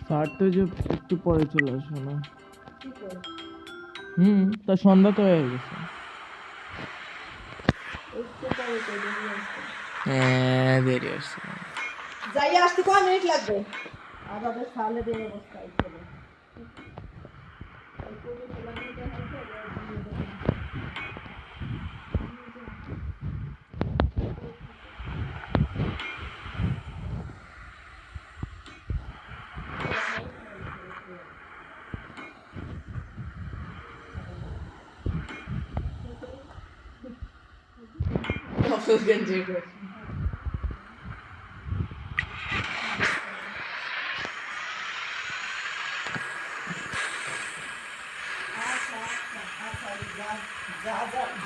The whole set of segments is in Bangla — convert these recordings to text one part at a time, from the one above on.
ছাড়তে যে একটু পরে চলে আসো না। তা সন্ধ্যা তো হয়ে গেছে। হ্যাঁ দেরি আসছে। যাই আসতে কয় মিনিট লাগবে? আমাদের সামনে দিয়ে অবস্থা ছিল।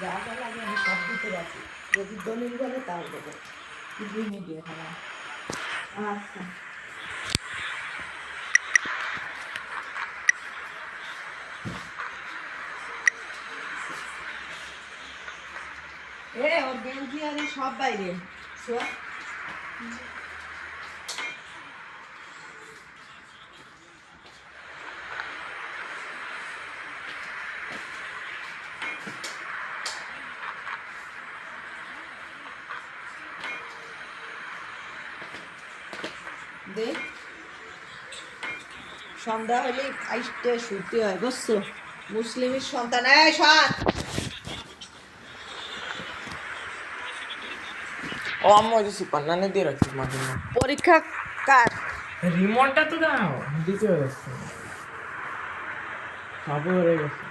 যা লাগে আমি সব দিতে রাখি, যদি দলিল বলে তাও দেবো, কিন্তু দিয়ে খারাপ। আচ্ছা ওর গেঞ্জি আর সব বাইরে দেখ, সন্ধ্যা হলে আইসতে শুতে হয়, বুঝছো? মুসলিমের সন্তান ও আম্মু ওই যে সুপার নানে দিয়ে রাখছি মাঝে মাঝে। পরীক্ষা কার? রিমোটটা তো দাও, দিতে হয়ে গেছে, খাবো হয়ে গেছে।